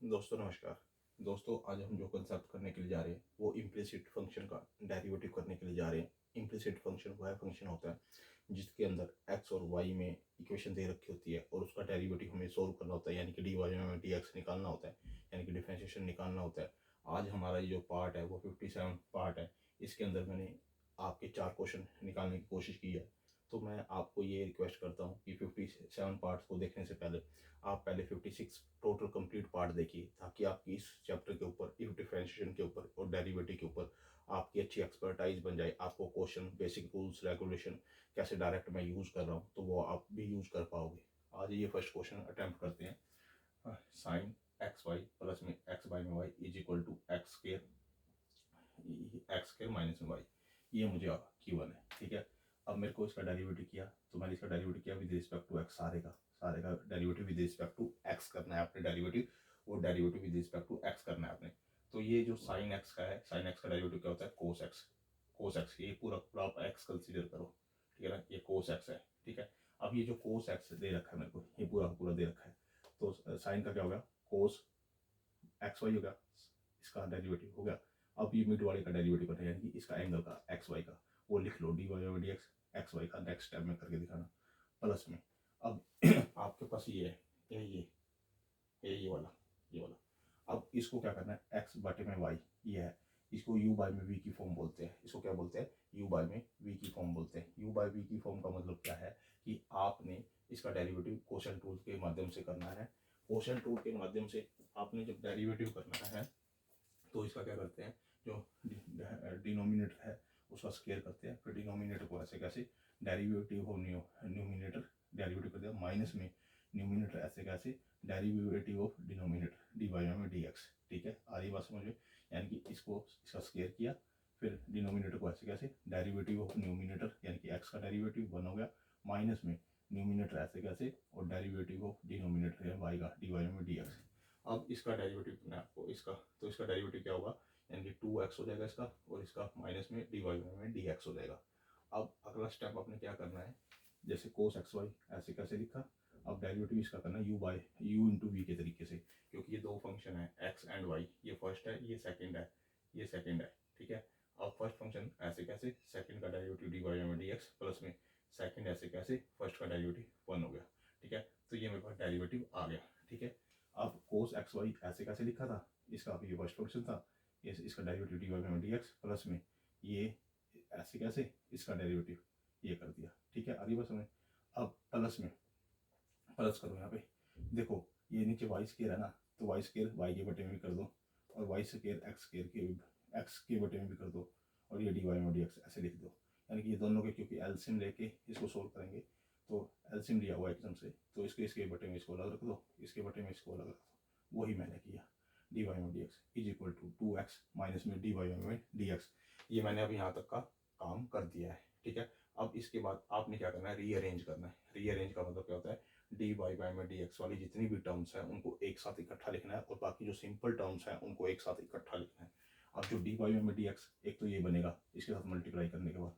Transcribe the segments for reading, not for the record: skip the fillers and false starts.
दोस्तों नमस्कार। दोस्तों आज हम जो कंसेप्ट करने के लिए जा रहे हैं वो इम्प्लिसिट फंक्शन का डेरिवेटिव करने के लिए जा रहे हैं। इम्प्लिसिट फंक्शन वह फंक्शन होता है जिसके अंदर एक्स और वाई में इक्वेशन दे रखी होती है और उसका डेरिवेटिव हमें सोल्व करना होता है, यानी कि डी वाई में डी एक्स निकालना होता है, यानी कि डिफरेंशिएशन निकालना होता है। आज हमारा ये जो पार्ट है वो 57 पार्ट है। इसके अंदर मैंने आपके 4 क्वेश्चन निकालने की कोशिश की है। तो मैं आपको ये रिक्वेस्ट करता हूँ कि 57 पार्ट्स को देखने से पहले आप पहले 56 टोटल कंप्लीट पार्ट देखिए, ताकि आपकी इस चैप्टर के ऊपर, इफ डिफरेंशिएशन के ऊपर और डेरिवेटिव के ऊपर आपकी अच्छी एक्सपर्टाइज बन जाए। आपको क्वेश्चन, बेसिक रूल्स रेगुलेशन कैसे डायरेक्ट मैं यूज़ कर रहा हूँ तो वो आप भी यूज़ कर पाओगे। आज ये फर्स्ट क्वेश्चन अटैम्प्ट करते हैं। साइन एक्स वाई प्लस में एक्स बाई में y is equal to x square minus में वाई, ये मुझे Q1 है। ठीक है, अब मेरे को इसका डेरिवेटिव किया तो मैंने इसका डेरिवेटिव किया विद रिस्पेक्ट टू एक्स। सारे का derivative with respect to x करना है आपने। डेरिवेटिव वो derivative with respect to x करना है आपने। तो ये जो साइन एक्स का है, साइन एक्स का डेरिवेटिव क्या होता है? Cos x. कोस एक्स, ये पूरा पूरा आप एक्स कंसीडर करो, ठीक है ना। ये कोस एक्स है, ठीक है। अब ये जो कोस एक्स दे रखा है मेरे को, ये पूरा पूरा दे रखा है, तो साइन का क्या होगा? कोस एक्स वाई होगा, इसका डेरिवेटिव हो गया। अब ये मिड वाले का डेरिवेटिव करना है, यानी कि इसका एंगल का एक्स वाई का, वो लिख लो D Y by D X. X Y का नेक्स्ट स्टेप में करके दिखाना प्लस में। अब आपके पास ये है, ये वाला, ये वाला। अब इसको क्या करना है? एक्स बटे में वाई, ये है। इसको यू बाई में वी की फॉर्म बोलते हैं। इसको क्या बोलते हैं? यू बाई में वी की फॉर्म बोलते हैं। यू बाई वी की फॉर्म का मतलब क्या है कि आपने इसका डेरिवेटिव कोशेंट टूल के माध्यम से करना है। कोशेंट टूल के माध्यम से आपने जब डेरिवेटिव करना है तो इसका क्या करते हैं, जो डिनोमिनेटर है उसका स्केयर करते हैं। फिर डिनोमिनेटर को ऐसे कैसे डेरिवेटिव हो न्यूमिनेटर डेरिवेटिव कर दिया, माइनस में न्यूमिनेटर ऐसे कैसे derivative of denominator d y में डी एक्स। ठीक है, आ रही बात समझ में? यानी कि इसको इसका स्केयर किया, फिर डिनोमिनेटर को ऐसे कैसे डेरिवेटिव ऑफ न्यूमिनेटर, यानी कि एक्स का डेरिवेटिव 1 हो गया, माइनस में न्यूमिनेटर ऐसे कैसे और डेरिवेटिव ऑफ डिनोमिनेटर है वाई का डी वाई में डी एक्स। अब इसका डेरिवेटिव करना है आपको, इसका तो इसका डेरिवेटिव क्या होगा? यानी कि 2x हो जाएगा इसका, और इसका माइनस में डी वाई में डी एक्स हो जाएगा। अब अगला स्टेप आपने क्या करना है, जैसे कोस एक्स वाई ऐसे कैसे लिखा, अब डेरिवेटिव इसका करना है यू इंटू वी के तरीके से, क्योंकि ये दो फंक्शन है एक्स एंड वाई। ये फर्स्ट है, ये सेकेंड है, ये सेकेंड है, ठीक है। अब फर्स्ट फंक्शन ऐसे कैसे, सेकेंड का डेरिवेटिव डी वाई में डी एक्स प्लस में सेकेंड ऐसे कैसे, फर्स्ट का डेरिवेटिव 1 हो गया, ठीक है। तो ये मेरे पास डेरिवेटिव आ गया, ठीक है। अब कोस एक्स वाई ऐसे कैसे लिखा था, इसका अभी ये फर्स्ट फंक्शन था, इसका डेरिवेटिव डी वाई में डी एक्स प्लस में ये ऐसे कैसे, इसका डेरिवेटिव ये कर दिया, ठीक है। अभी बस में अब प्लस में प्लस करो यहाँ पे, देखो ये नीचे वाई स्केयर है ना, तो वाई स्केयर वाई के बटे में भी कर दो, और वाई स्केयर के एक्स के बटे में भी कर दो, और ये डी वाई में डी एक्स ऐसे लिख दो। यानी कि ये दोनों के, क्योंकि एलसीएम लेके इसको सोल्व करेंगे, तो एलसीएम लिया हुआ एकदम से, तो इसके इसके बटे में इसको अलग रख दो, इसके बटे में इसको अलग रख दो। वही मैंने किया, डी वाई में d x is equal to 2x minus में डी वाई में डी एक्स। ये मैंने अभी यहाँ तक का काम कर दिया है, ठीक है। अब इसके बाद आपने क्या करना है, रीअरेंज करना है। रीअरेंज का मतलब क्या होता है, डी वाई बाई में डी एक्स वाली जितनी भी टर्म्स हैं उनको एक साथ इकट्ठा लिखना है, और बाकी जो सिंपल टर्म्स हैं उनको एक साथ इकट्ठा लिखना है। अब जो डी वाई में डी एक्स, एक तो ये बनेगा इसके साथ मल्टीप्लाई करने के बाद,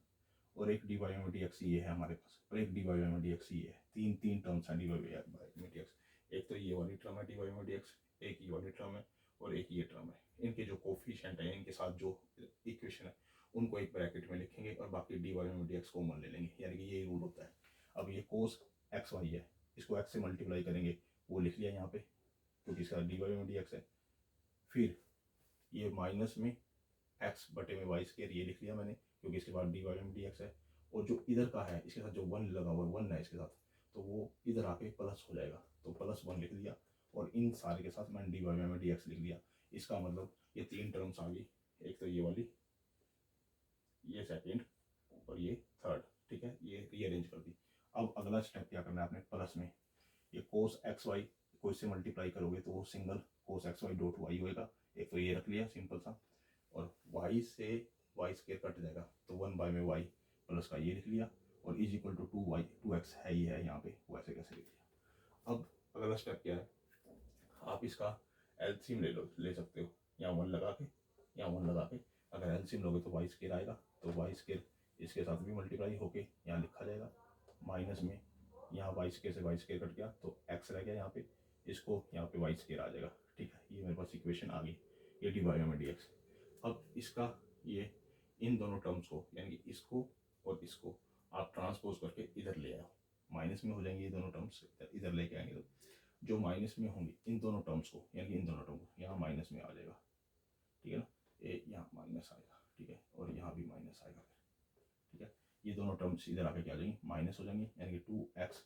और एक डी वाई में डी एक्स ये है हमारे पास, और एक डी वाई में डी एक्स ये है। तीन तीन टर्म्स हैं डी वाई में डी एक्स। एक तो ये वाली टर्म है डी वाई में डी एक्स, एक ये वाली टर्म है, और एक ये टर्म है। इनके जो कोफिशिएंट है, इनके साथ जो इक्वेशन है उनको एक ब्रैकेट में लिखेंगे, और बाकी डी वाई में डी एक्स कॉमन ले लेंगे, यानी कि ये रूल होता है। अब ये कोस एक्स वाई है, इसको एक्स से मल्टीप्लाई करेंगे, वो लिख लिया यहाँ पे क्योंकि इसका डी वाई में डी एक्स है। फिर ये माइनस में एक्स बटे में वाई स्केयर, ये लिख लिया मैंने क्योंकि इसके बाद डी वाई में डी एक्स है। और जो इधर का है, इसके साथ जो 1 लगा हुआ है, 1 है इसके साथ, तो वो इधर आके प्लस हो जाएगा, तो +1 लिख दिया, और इन सारे के साथ मैंने डी वाई में डी एक्स लिख दिया। इसका मतलब ये तीन टर्म्स आ गई, एक तो ये वाली, ये सेकेंड, और ये थर्ड, ठीक है। ये रीअरेंज कर दी। अब अगला स्टेप क्या करना है आपने, प्लस में ये कोस एक्स वाई को इससे मल्टीप्लाई करोगे तो वो single cos x y dot y होएगा। एक तो ये रख लिया सिंपल सा, और वाई से वाई स्केयर कट जाएगा, तो 1 बाई में वाई प्लस का ये लिख लिया, और is equal to 2y 2x है ही है यहाँ पे, वो ऐसे कैसे लिख लिया। अब अगला स्टेप क्या है, आप इसका एलसीएम ले सकते हो, यहाँ 1 लगा के, यहाँ 1 लगा के। अगर एलसीएम लोगे तो वाई स्केयर आएगा, तो वाई स्केयर इसके साथ भी मल्टीप्लाई होके यहाँ लिखा जाएगा, माइनस में यहाँ वाई स्केयर से वाई स्केयर कट गया तो एक्स रह गया यहाँ पे, इसको यहाँ पे वाई स्केयर आ जाएगा, ठीक है। ये मेरे पास इक्वेशन आ गई, ये डी वाई में डी एक्स। अब इसका ये इन दोनों टर्म्स को यानी कि इसको और इसको आप ट्रांसपोज करके इधर ले आओ, माइनस में हो जाएंगे ये दोनों टर्म्स, इधर लेके आएंगे तो जो माइनस में होंगे इन दोनों टर्म्स को यानी कि इन दोनों टर्म को यहाँ माइनस में आ जाएगा, ठीक है ना, ये यहाँ माइनस आएगा, ठीक है, और यहाँ भी माइनस आएगा, ठीक है, ये दोनों टर्म्स इधर आके क्या आ जाएंगी, माइनस हो जाएंगे, यानी कि 2x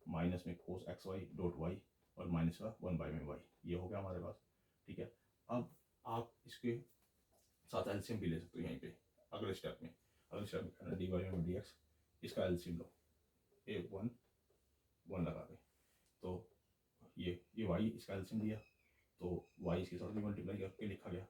माइनस में cos x y dot y और माइनस का 1 में वाई, ये हो गया हमारे पास, ठीक है। अब आप इसके साथ एलसीएम भी ले सकते हो यहीं पे अगले स्टेप में, डी वाई में डी एक्स, इसका एलसीएम लो, ए 1 लगा के, तो ये वाई इसका एलसीएम दिया, तो वाई इसके साथ भी मल्टीप्लाई करके लिखा गया,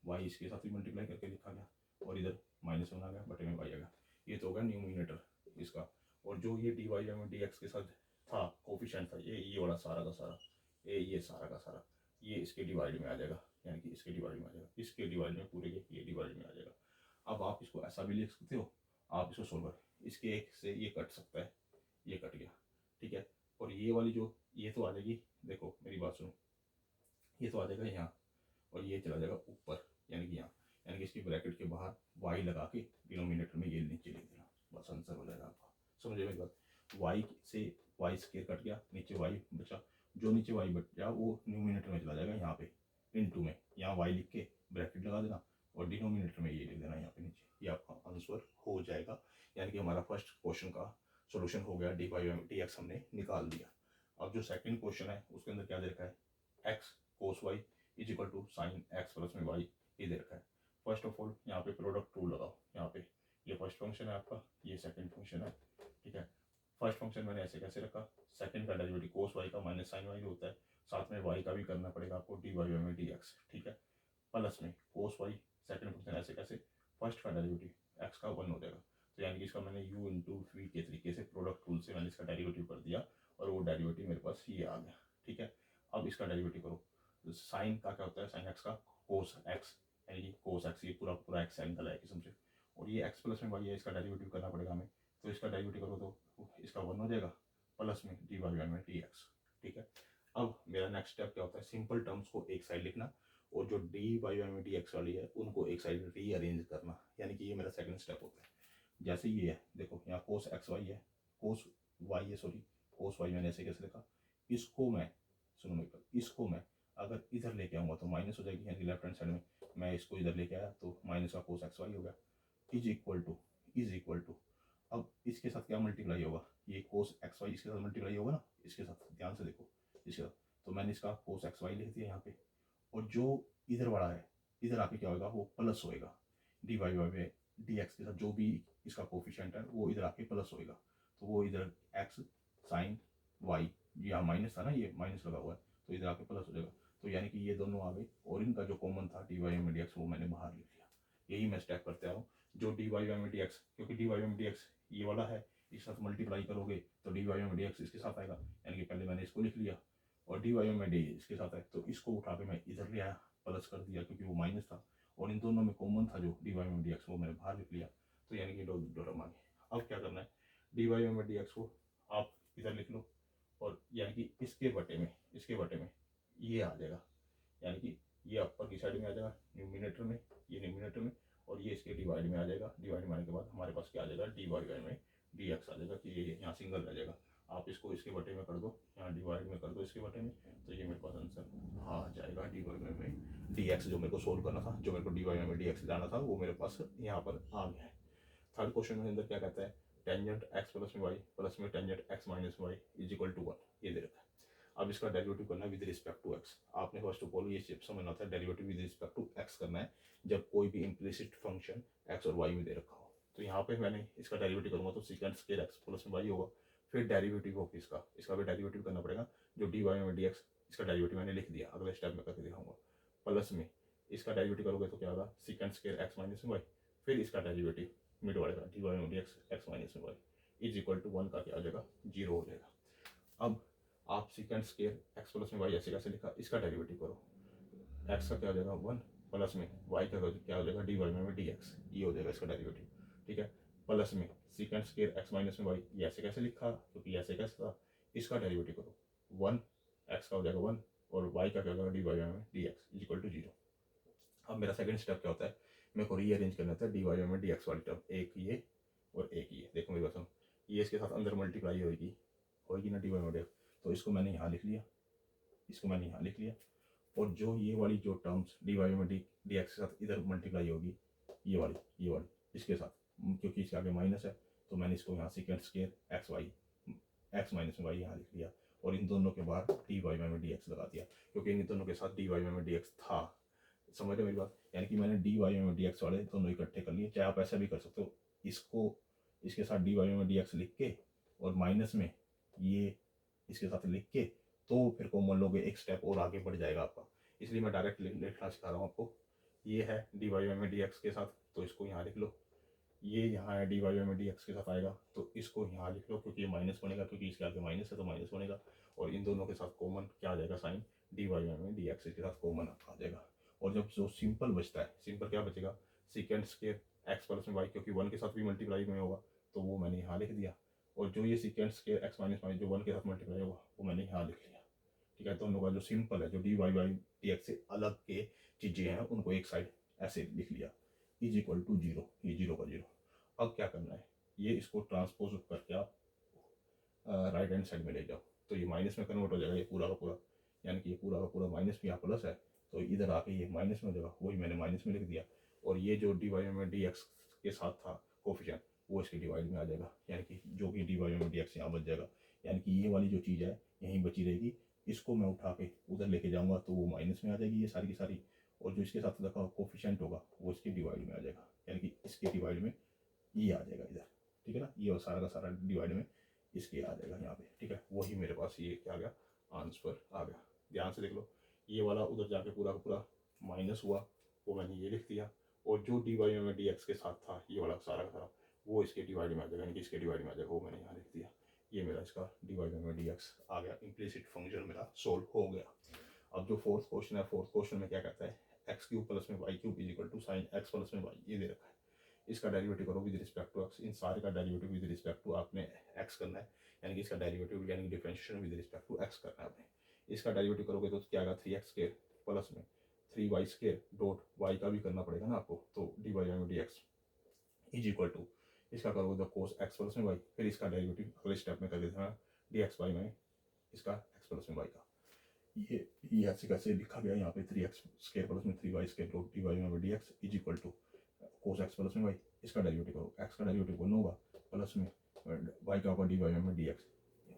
वाई इसके साथ भी मल्टीप्लाई करके लिखा गया, और इधर माइनस 1 आ गया, बटे में वाई आ गया, ये तो होगा न्यूमिनेटर इसका। और जो ये डी वाई में डी एक्स के साथ था कोफिशिएंट था, ये वाला सारा का सारा, ये सारा का सारा ये इसके डिवाइड में आ जाएगा, यानी कि इसके डिवाइड में आ जाएगा, इसके डिवाइड में पूरे के ये डिवाइड में आ जाएगा। अब आप इसको ऐसा भी लिख सकते हो, आप इसको सोल्व कर, इसके एक से ये कट सकता है, ये कट गया, ठीक है, और ये वाली जो ये तो आ जाएगी, देखो मेरी बात सुनो, ये तो आ जाएगा यहाँ, और ये चला जाएगा ऊपर यानी कि यहाँ, यानी कि इसकी ब्रैकेट के बाहर वाई लगा के डिनोमिनेटर में ये नीचे लिख देना, बस आंसर हो जाएगा आपका। समझे मेरी बात, वाई से वाई स्क्वायर कट गया, नीचे वाई बचा, जो नीचे वाई बचा वो न्यूमिनेटर में चला जाएगा यहाँ पे इनटू में, यहाँ वाई लिख के ब्रैकेट लगा देना और डिनोमिनेटर में ये लिख देना यहाँ पे नीचे, ये आपका आंसर हो जाएगा। यानी कि हमारा फर्स्ट क्वेश्चन का सोल्यूशन हो गया, डी वाई डी एक्स हमने निकाल दिया। अब जो सेकंड क्वेश्चन है उसके अंदर क्या दे रखा है, x cos y is equal to sine x plus में वाई, ये दे रखा है। फर्स्ट ऑफ ऑल यहाँ पे प्रोडक्ट रूल लगाओ, यहाँ पे ये फर्स्ट फंक्शन है आपका, ये सेकंड फंक्शन है, ठीक है। फर्स्ट फंक्शन मैंने ऐसे कैसे रखा, सेकंड का डेरिवेटिव कोस वाई का माइनस साइन वाई होता है, साथ में वाई का भी करना पड़ेगा आपको, डी वाई में डी एक्स, ठीक है, प्लस में कोस वाई सेकंड फंक्शन ऐसे कैसे, फर्स्ट का डेरिवेटिव एक्स का 1 हो जाएगा, तो यानी कि इसका मैंने u इंटू वी के तरीके से प्रोडक्ट रूल से मैंने इसका डेरिवेटिव कर दिया और वो डेरिवेटिव मेरे पास ये आ गया, ठीक है। अब इसका डेरिवेटिव करो, तो साइन का क्या होता है, साइन एक्स का कोस एक्स, यानी कि कोस एक्स ये पूरा पूरा एक्स एंगल है किस्म से, और ये एक्स प्लस में वाई है, इसका डेरिवेटिव करना पड़ेगा हमें, तो इसका डेरिवेटिव करो तो इसका 1 हो जाएगा प्लस में डी वाई में डी एक्स, ठीक है। अब मेरा नेक्स्ट स्टेप क्या होता है, सिंपल टर्म्स को एक साइड लिखना और जो डी वाई में डी एक्स वाली है उनको एक साइड रीअरेंज करना, यानी कि ये मेरा सेकंड स्टेप होता है। जैसे ये है, देखो यहाँ कोस एक्स वाई है, कोस वाई है, सॉरी कोस वाई मैंने ऐसे कैसे लिखा, इसको मैं सुनो मेरे पास, इसको मैं अगर इधर लेके आऊँगा तो माइनस हो जाएगी, यानी लेफ्ट हैंड साइड में मैं इसको इधर लेके आया तो माइनस का कोस एक्स वाई हो गया, इज इक्वल टू अब इसके साथ क्या मल्टीप्लाई होगा, ये कोस एक्स वाई इसके साथ मल्टीप्लाई होगा ना, इसके साथ ध्यान से देखो, इसके साथ, तो मैंने इसका कोस एक्स वाई लिख दिया यहाँ पे, और जो इधर वाला है इधर आके क्या होगा, वो प्लस होएगा, डी वाई में डी एक्स के साथ जो भी इसका कोफिशिएंट है वो इधर आके प्लस होएगा, तो वो इधर एक्स साइन वाई, यहाँ माइनस था ना, ये माइनस लगा हुआ है तो इधर आके प्लस हो जाएगा, तो यानी कि ये दोनों आ गए और इनका जो कॉमन था डी वाई में डी एक्स वो मैंने बाहर लिख लिया। यही मैं स्टेप करते आ रहा हूँ, जो डी वाई में डी एक्स, क्योंकि डी वाई में डी एक्स ये वाला है, इसके साथ मल्टीप्लाई करोगे तो डी वाई में डी एक्स इसके साथ आएगा, यानी कि पहले मैंने इसको लिख लिया और डी वाई में डी इसके साथ है, तो इसको उठा के मैं इधर ले आया, प्लस कर दिया क्योंकि वो माइनस था, और इन दोनों में कॉमन था जो डी वाई में डी एक्स वो मैंने बाहर लिख लिया, तो यानी कि दो टर्म आ गए। अब क्या करना है, डी वाई में डी एक्स को आप इधर लिख लो, और यानी कि इसके बटे में ये आ जाएगा, यानी कि ये अपर की साइड में आ जाएगा न्यूमिनेटर में, ये न्यूमिनेटर में, और ये इसके डिवाइड में आ जाएगा, डिवाइड में आने के बाद हमारे पास क्या आ जाएगा, डी वाई में डी एक्स आ जाएगा, कि ये यहाँ सिंगल रह जाएगा, आप इसको इसके बटे में कर दो, यहाँ डिवाइड में कर दो इसके बटे में, तो ये मेरे पास आंसर आ जाएगा, डी वाई में डी एक्स जो मेरे को सोल्व करना था, जो मेरे को डी वाई में डी एक्स जाना था वो मेरे पास यहाँ पर आ गया है। थर्ड क्वेश्चन के अंदर क्या कहता है, टेंजेंट एक्स प्लस में वाई प्लस में tangent x minus y is equal to 1, ये दे रखा है। अब इसका डेरिवेटिव करना है विद रिस्पेक्ट टू एक्स, आपने फर्स्ट ऑफ ऑल ये स्टेप समझना था, derivative with respect to x करना है जब कोई भी इम्प्लिसिट फंक्शन एक्स और वाई में दे रखा हो। तो यहाँ पे मैंने इसका डेरिवेटिव करूँगा तो सेकंड स्केल एक्स प्लस में वाई होगा, फिर डेरिवेटिव ऑफ इसका भी डेरिवेटिव करना पड़ेगा, जो डी वाई में डी एक्स इसका डेरिवेटिव मैंने लिख दिया, अगले स्टेप में करके दिखाऊंगा, प्लस में इसका डेरिवेटिव करोगे तो क्या होगा, सेकंड स्केल एक्स माइनस में वाई, फिर इसका डेरिवेटिव मिड वाले का डी वाई में डी एक्स माइनस में वाई इज इक्वल टू 1 का क्या आ जाएगा, 0 हो जाएगा। अब आप सेकंड स्केयर एक्स प्लस में वाई ऐसे कैसे लिखा, इसका डेरिवेटिव करो, एक्स का क्या हो जाएगा 1 प्लस में वाई का क्या हो जाएगा, डी वाई में डी एक्स, ये हो जाएगा इसका डेरिवेटिव, ठीक है, प्लस में सेकंड स्केयर एक्स माइनस में वाई, ये ऐसे कैसे लिखा क्योंकि ऐसे कैसे था, इसका डेरिवेटिव करो 1 एक्स का हो जाएगा 1 और y का क्या होगा dy में dx इज इक्वल टू 0। अब मेरा सेकंड स्टेप क्या होता है, मेरे को रीअरेंज करना होता है dy में dx वाली टर्म, एक ये और एक ये। देखो मेरी बात सुनो, ये इसके साथ अंदर मल्टीप्लाई होगी ना dy में dx, तो इसको मैंने यहाँ लिख लिया, इसको मैंने यहाँ लिख लिया। और जो ये वाली जो टर्म्स dy में dx के साथ इधर मल्टीप्लाई होगी, ये वाली इसके साथ, क्योंकि इसके आगे माइनस है तो मैंने इसको यहाँ सेकेंड स्केयर x माइनस में y यहाँ लिख लिया। और इन दोनों के बाद dy में dx लगा दिया, क्योंकि इन दोनों के साथ dy में dx था। समझ रहे मेरी बात, यानी कि मैंने dy में dx वाले दोनों इकट्ठे कर लिए। चाहे आप ऐसा भी कर सकते हो, इसको इसके साथ dy में dx लिख के और माइनस में ये इसके साथ लिख के, तो फिर कॉमन लोगे, एक स्टेप और आगे बढ़ जाएगा आपका। इसलिए मैं डायरेक्ट लिखना सिखा रहा हूँ आपको। ये है dy में dx के साथ, तो इसको यहाँ लिख लो। ये यहाँ है dy में dx के साथ आएगा, तो इसको यहाँ लिख लो, क्योंकि ये माइनस बनेगा, क्योंकि इसके आगे माइनस है तो माइनस बनेगा। और इन दोनों के साथ कॉमन क्या आ जाएगा, साइन dy में dx के साथ कॉमन आ जाएगा। और जब जो सिंपल बचता है, सिंपल क्या बचेगा, सेकेंड स्केयर x प्लस में y, क्योंकि 1 के साथ भी मल्टीप्लाई में होगा तो वो मैंने यहाँ लिख दिया। और जो ये second square x minus y जो 1 के साथ मल्टीप्लाई होगा वो मैंने यहाँ लिख लिया। ठीक है, तो उन लोगों का जो सिंपल है, जो dy बाई dx से अलग के चीज़ें हैं, उनको एक साइड ऐसे लिख लिया, इज इक्वल टू 0, ये 0 का 0। अब क्या करना है, ये इसको ट्रांसपोज करके आप राइट हैंड साइड में ले जाओ, तो ये माइनस में कन्वर्ट हो जाएगा, ये पूरा का पूरा, यानी कि ये पूरा का पूरा माइनस में यहाँ प्लस है, तो इधर आके ये माइनस में हो जाएगा, वही मैंने माइनस में लिख दिया। और ये जो dy में dx के साथ था कोफिशिएंट, वो इसके डिवाइड में आ जाएगा, यानी कि जो कि dy में dx यहाँ बच जाएगा, यानी कि ये वाली जो चीज़ है यहीं बची रहेगी। इसको मैं उठा के उधर लेके जाऊँगा तो वो माइनस में आ जाएगी ये सारी की सारी, और जो इसके साथ रखा कोफिशिएंट होगा वो इसके डिवाइड में आ जाएगा, यानी कि इसके डिवाइड में ये आ जाएगा इधर। ठीक है ना, ये सारा का सारा डिवाइड में इसके आ जाएगा यहाँ पे। ठीक है, वही मेरे पास ये क्या आ गया, आंसर आ गया। ध्यान से देख लो, ये वाला उधर जाके पूरा का पूरा माइनस हुआ, वो मैंने ये लिख दिया। और जो dy में dx के साथ था, ये वाला सारा का सारा, वो इसके डिवाइड में आ जाएगा, यानी कि इसके डिवाइड में आ जाएगा, वो मैंने यहाँ लिख दिया। ये मेरा इसका dy में dx आ गया, इम्प्लिसिट फंक्शन मेरा सोल्व हो गया। अब जो फोर्थ क्वेश्चन है, फोर्थ क्वेश्चन में क्या कहता है, एक्स क्यूब प्लस में y cube is equal to sine x plus में वाई, ये दे रखा है। इसका डेरिवेटिव करो विद रिस्पेक्ट टू एक्स, इन सारे का डेरिवेटिव विद रिस्पेक्ट टू आपने एक्स करना है, यानी कि इसका डेरिवेटिव यानी कि differentiation with respect to x करना है आपने। इसका डेरिवेटिव करोगे तो क्या आएगा, 3x स्क्वायर प्लस में 3y स्क्वायर डॉट y का भी करना पड़ेगा ना आपको, तो dy में dx इज इक्वल टू, इसका करोगे तो cos x प्लस में y, फिर इसका डेरिवेटिव अगले स्टेप में कर देते हैं dx y में इसका x प्लस में y का। ये ऐसे कैसे लिखा गया यहाँ पे, 3x स्क्वायर प्लस में 3y स्क्वायर डॉट dy में dx is equal to cos x plus में y, इसका डेरिवेटिव करो, x का डेरिवेटिव 1 होगा प्लस में y का होगा dy में dx।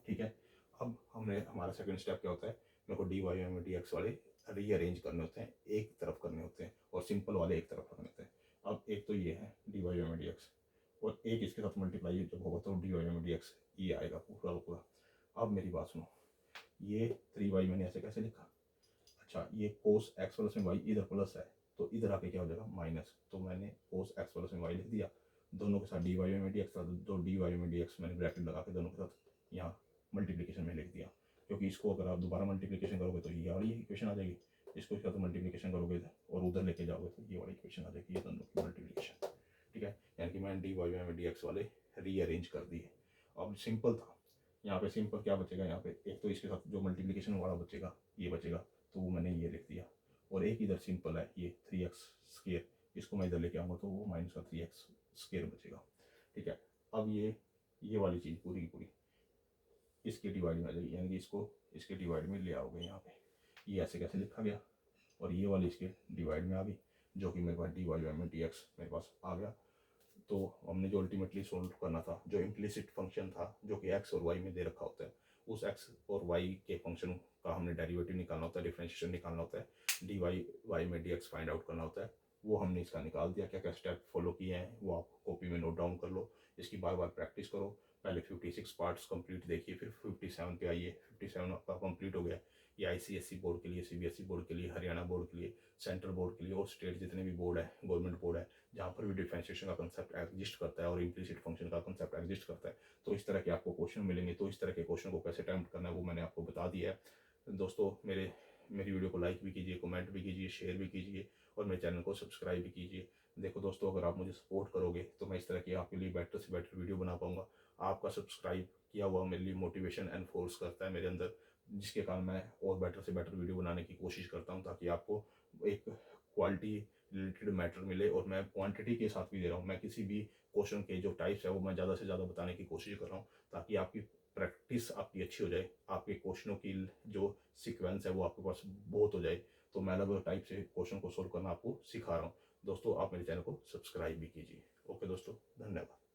ठीक है, अब हमारा सेकंड स्टेप क्या होता है, मेरे को dy में dx वाले रीअरेंज करने होते हैं, एक तरफ करने होते हैं, और सिंपल वाले एक तरफ करने होते हैं। अब एक तो ये है dy में dx, और एक इसके साथ मल्टीप्लाई जब होगा तो dy में dx ये आएगा पूरा पूरा। अब मेरी बात सुनो, ये 3y मैंने ऐसे कैसे लिखा, अच्छा ये cos x प्लस में y इधर प्लस है, तो इधर आके क्या हो जाएगा माइनस, तो मैंने cos x प्लस में y लिख दिया। दोनों के साथ dy में dx था, तो dy में dx मैंने ब्रैकेट लगा के दोनों के साथ यहाँ मल्टीप्लिकेशन में लिख दिया, क्योंकि इसको अगर आप दोबारा मल्टीप्लिकेशन करोगे तो ये वाली इक्वेशन आ जाएगी, इसको इसका तो मल्टीप्लिकेशन करोगे और उधर लेके जाओगे तो ये वाली इक्वेशन आ जाएगी, ये दोनों की मल्टीप्लिकेशन। ठीक है, यानी कि मैंने dy में dx वाले रीअरेंज कर दिए। अब सिंपल था, यहाँ पे सिंपल क्या बचेगा, यहाँ पे एक तो इसके साथ जो मल्टीप्लिकेशन वाला बचेगा ये बचेगा, तो वो मैंने ये लिख दिया। और एक इधर सिंपल है ये 3x स्क्वायर, इसको मैं इधर लेके आऊँगा तो वो माइनस का 3x स्क्वायर बचेगा। ठीक है, अब ये वाली चीज़ पूरी की पूरी इसके डिवाइड में आ जाएगी, यानी कि इसको इसके डिवाइड में ले आओगे यहाँ पे, ये ऐसे कैसे लिखा गया, और ये वाली इसके डिवाइड में आ गई, जो कि मेरे पास dy में dx मेरे पास आ गया। तो हमने जो अल्टीमेटली सोल्व करना था, जो इम्प्लिसिट फंक्शन था जो कि x और y में दे रखा होता है, उस x और y के फंक्शन का हमने डेरिवेटिव निकालना होता है, डिफरेंशिएशन निकालना होता है, dy y में dx फाइंड आउट करना होता है, वो हमने इसका निकाल दिया। क्या क्या स्टेप फॉलो किए हैं वो आप कॉपी में नोट डाउन कर लो, इसकी बार बार प्रैक्टिस करो। पहले 56 पार्ट्स कंप्लीट देखिए, फिर 57 पे आइए। 57 आपका कंप्लीट हो गया, ये ICSE बोर्ड के लिए, CBSE बोर्ड के लिए, हरियाणा बोर्ड के लिए, सेंट्रल बोर्ड के लिए, और स्टेट जितने भी बोर्ड है, गवर्नमेंट बोर्ड है, जहाँ पर भी डिफरेंशिएशन का कंसेप्ट एग्जिस्ट करता है और इम्प्लिसिट फंक्शन का कंसेप्ट एग्जिस्ट करता है, तो इस तरह के आपको क्वेश्चन मिलेंगे। तो इस तरह के क्वेश्चन को कैसे अटेम्प्ट करना है वो मैंने आपको बता दिया है। दोस्तों मेरी वीडियो को लाइक भी कीजिए, कमेंट भी कीजिए, शेयर भी कीजिए, और मेरे चैनल को सब्सक्राइब भी कीजिए। देखो दोस्तों, अगर आप मुझे सपोर्ट करोगे तो मैं इस तरह की आपके लिए बेटर से बेटर वीडियो बना पाऊँगा। आपका सब्सक्राइब किया हुआ मेरे लिए मोटिवेशन एंड फोर्स करता है मेरे अंदर जिसके कारण मैं और बेटर से बेटर वीडियो बनाने की कोशिश करता हूँ, ताकि आपको एक क्वालिटी रिलेटेड मैटर मिले। और मैं क्वांटिटी के साथ भी दे रहा हूँ, मैं किसी भी क्वेश्चन के जो टाइप्स है वो मैं ज़्यादा से ज़्यादा बताने की कोशिश कर रहा हूँ, ताकि आपकी प्रैक्टिस आपकी अच्छी हो जाए, आपके क्वेश्चनों की जो सीक्वेंस है वो आपके पास बहुत हो जाए। तो मैं अलग अलग टाइप से क्वेश्चन को सोल्व करना आपको सिखा रहा हूँ। दोस्तों आप मेरे चैनल को सब्सक्राइब भी कीजिए। ओके दोस्तों, धन्यवाद।